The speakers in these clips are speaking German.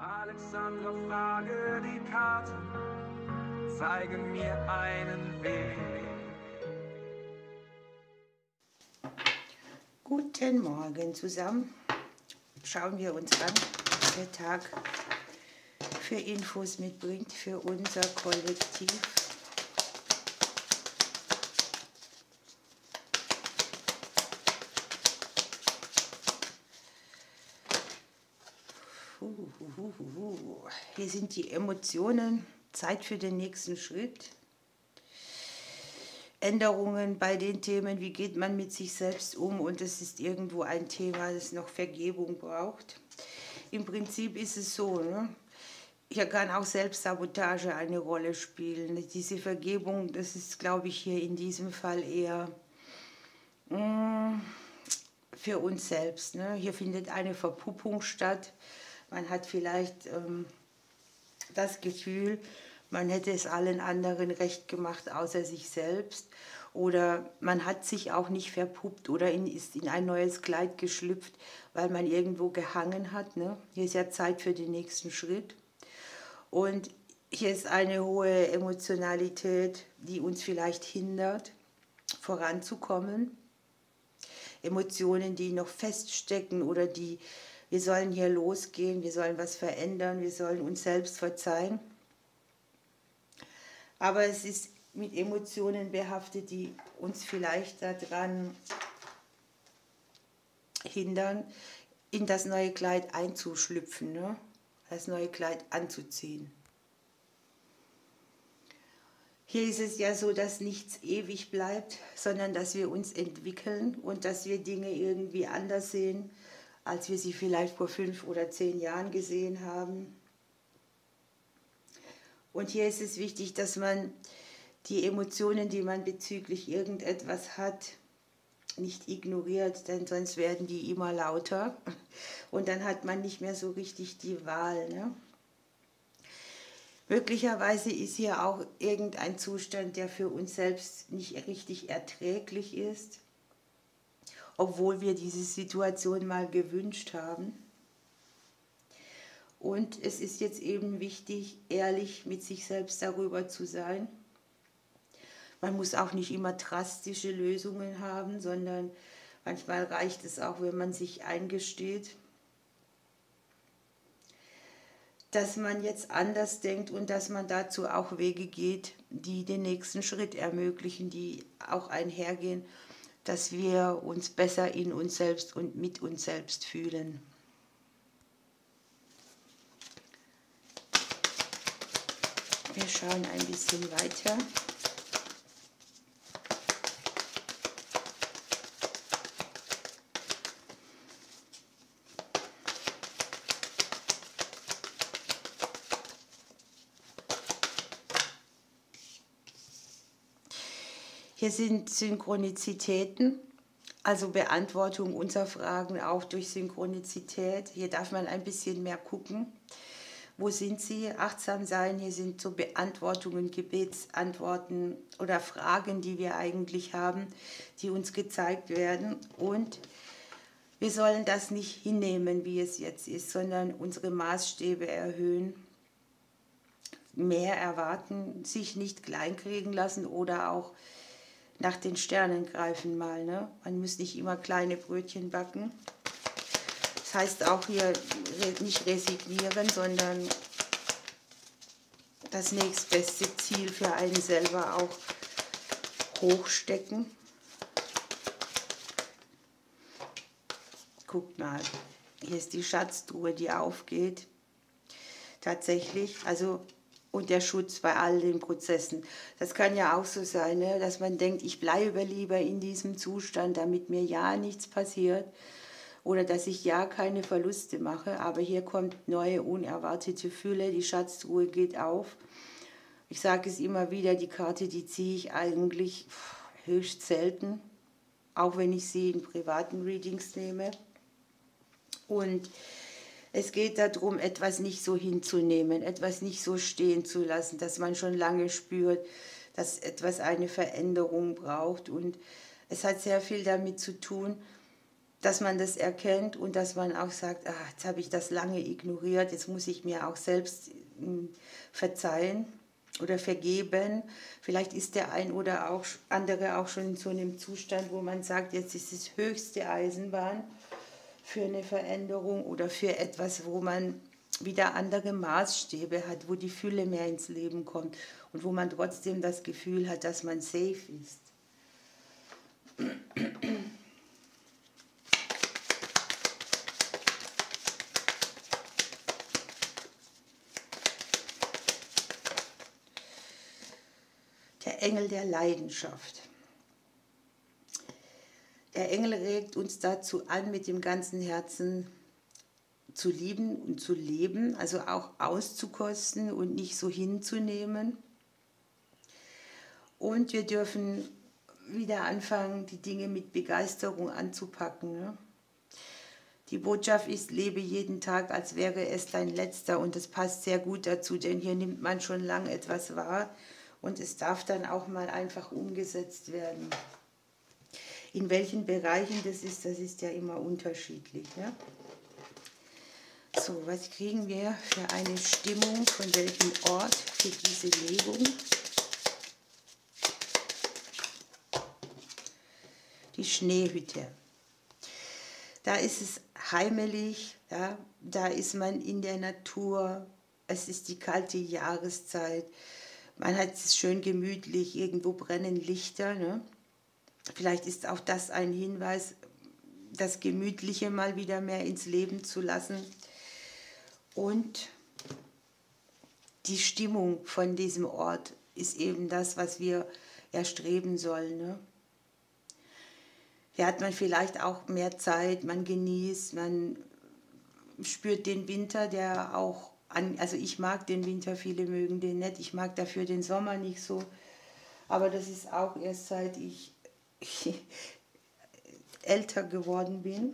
Alexandra, frage die Karten, zeigen mir einen Weg. Guten Morgen zusammen. Schauen wir uns an, was der Tag für Infos mitbringt für unser Kollektiv. Hier sind die Emotionen, Zeit für den nächsten Schritt. Änderungen bei den Themen, wie geht man mit sich selbst um, und es ist irgendwo ein Thema, das noch Vergebung braucht. Im Prinzip ist es so, ne? Hier kann auch Selbstsabotage eine Rolle spielen. Diese Vergebung, das ist, glaube ich, hier in diesem Fall eher für uns selbst. Ne? Hier findet eine Verpuppung statt. Man hat vielleicht das Gefühl, man hätte es allen anderen recht gemacht, außer sich selbst. Oder man hat sich auch nicht verpuppt oder ist in ein neues Kleid geschlüpft, weil man irgendwo gehangen hat. Ne? Hier ist ja Zeit für den nächsten Schritt. Und hier ist eine hohe Emotionalität, die uns vielleicht hindert, voranzukommen. Emotionen, die noch feststecken oder die, wir sollen hier losgehen, wir sollen was verändern, wir sollen uns selbst verzeihen. Aber es ist mit Emotionen behaftet, die uns vielleicht daran hindern, in das neue Kleid einzuschlüpfen, ne? Das neue Kleid anzuziehen. Hier ist es ja so, dass nichts ewig bleibt, sondern dass wir uns entwickeln und dass wir Dinge irgendwie anders sehen, als wir sie vielleicht vor 5 oder 10 Jahren gesehen haben. Und hier ist es wichtig, dass man die Emotionen, die man bezüglich irgendetwas hat, nicht ignoriert, denn sonst werden die immer lauter und dann hat man nicht mehr so richtig die Wahl. Ne? Möglicherweise ist hier auch irgendein Zustand, der für uns selbst nicht richtig erträglich ist, obwohl wir diese Situation mal gewünscht haben. Und es ist jetzt eben wichtig, ehrlich mit sich selbst darüber zu sein. Man muss auch nicht immer drastische Lösungen haben, sondern manchmal reicht es auch, wenn man sich eingesteht, dass man jetzt anders denkt und dass man dazu auch Wege geht, die den nächsten Schritt ermöglichen, die auch einhergehen, dass wir uns besser in uns selbst und mit uns selbst fühlen. Wir schauen ein bisschen weiter. Hier sind Synchronizitäten, also Beantwortung unserer Fragen auch durch Synchronizität. Hier darf man ein bisschen mehr gucken. Wo sind sie? Achtsam sein. Hier sind so Beantwortungen, Gebetsantworten oder Fragen, die wir eigentlich haben, die uns gezeigt werden. Und wir sollen das nicht hinnehmen, wie es jetzt ist, sondern unsere Maßstäbe erhöhen, mehr erwarten, sich nicht kleinkriegen lassen oder auch nach den Sternen greifen mal. Ne? Man muss nicht immer kleine Brötchen backen. Das heißt auch hier nicht resignieren, sondern das nächstbeste Ziel für einen selber auch hochstecken. Guckt mal, hier ist die Schatztruhe, die aufgeht. Tatsächlich, also und der Schutz bei all den Prozessen. Das kann ja auch so sein, ne? Dass man denkt, ich bleibe lieber in diesem Zustand, damit mir ja nichts passiert oder dass ich ja keine Verluste mache. Aber hier kommt neue, unerwartete Fülle, die Schatztruhe geht auf. Ich sage es immer wieder, die Karte, die ziehe ich eigentlich höchst selten, auch wenn ich sie in privaten Readings nehme. Und es geht darum, etwas nicht so hinzunehmen, etwas nicht so stehen zu lassen, dass man schon lange spürt, dass etwas eine Veränderung braucht. Und es hat sehr viel damit zu tun, dass man das erkennt und dass man auch sagt, jetzt habe ich das lange ignoriert, jetzt muss ich mir auch selbst verzeihen oder vergeben. Vielleicht ist der ein oder auch andere auch schon in so einem Zustand, wo man sagt, jetzt ist es höchste Eisenbahn für eine Veränderung oder für etwas, wo man wieder andere Maßstäbe hat, wo die Fülle mehr ins Leben kommt und wo man trotzdem das Gefühl hat, dass man safe ist. Der Engel der Leidenschaft. Der Engel regt uns dazu an, mit dem ganzen Herzen zu lieben und zu leben, also auch auszukosten und nicht so hinzunehmen. Und wir dürfen wieder anfangen, die Dinge mit Begeisterung anzupacken. Ne? Die Botschaft ist, lebe jeden Tag, als wäre es dein letzter. Und das passt sehr gut dazu, denn hier nimmt man schon lange etwas wahr und es darf dann auch mal einfach umgesetzt werden. In welchen Bereichen das ist ja immer unterschiedlich. Ne? So, was kriegen wir für eine Stimmung, von welchem Ort für diese Legung? Die Schneehütte. Da ist es heimelig, ja? Da ist man in der Natur, es ist die kalte Jahreszeit, man hat es schön gemütlich, irgendwo brennen Lichter. Ne? Vielleicht ist auch das ein Hinweis, das Gemütliche mal wieder mehr ins Leben zu lassen. Und die Stimmung von diesem Ort ist eben das, was wir erstreben sollen. Ne? Hier hat man vielleicht auch mehr Zeit, man genießt, man spürt den Winter, der auch also ich mag den Winter, viele mögen den nicht, ich mag dafür den Sommer nicht so, aber das ist auch erst seit ich älter geworden bin.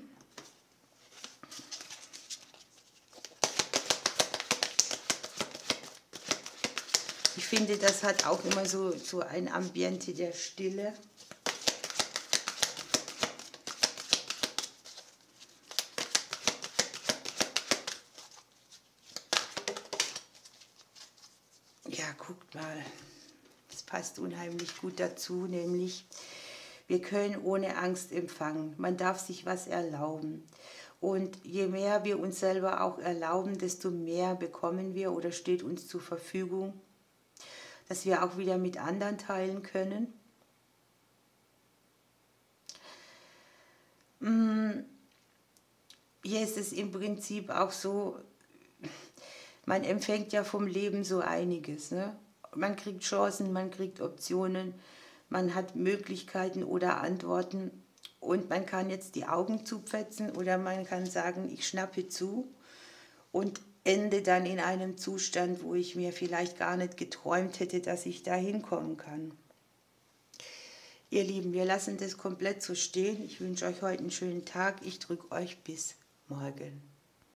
Ich finde, das hat auch immer so ein Ambiente der Stille. Ja, guckt mal, das passt unheimlich gut dazu, nämlich wir können ohne Angst empfangen. Man darf sich was erlauben. Und je mehr wir uns selber auch erlauben, desto mehr bekommen wir oder steht uns zur Verfügung, dass wir auch wieder mit anderen teilen können. Hier ist es im Prinzip auch so, man empfängt ja vom Leben so einiges. Ne? Man kriegt Chancen, man kriegt Optionen, man hat Möglichkeiten oder Antworten und man kann jetzt die Augen zupfetzen oder man kann sagen, ich schnappe zu und ende dann in einem Zustand, wo ich mir vielleicht gar nicht geträumt hätte, dass ich da hinkommen kann. Ihr Lieben, wir lassen das komplett so stehen. Ich wünsche euch heute einen schönen Tag. Ich drücke euch bis morgen.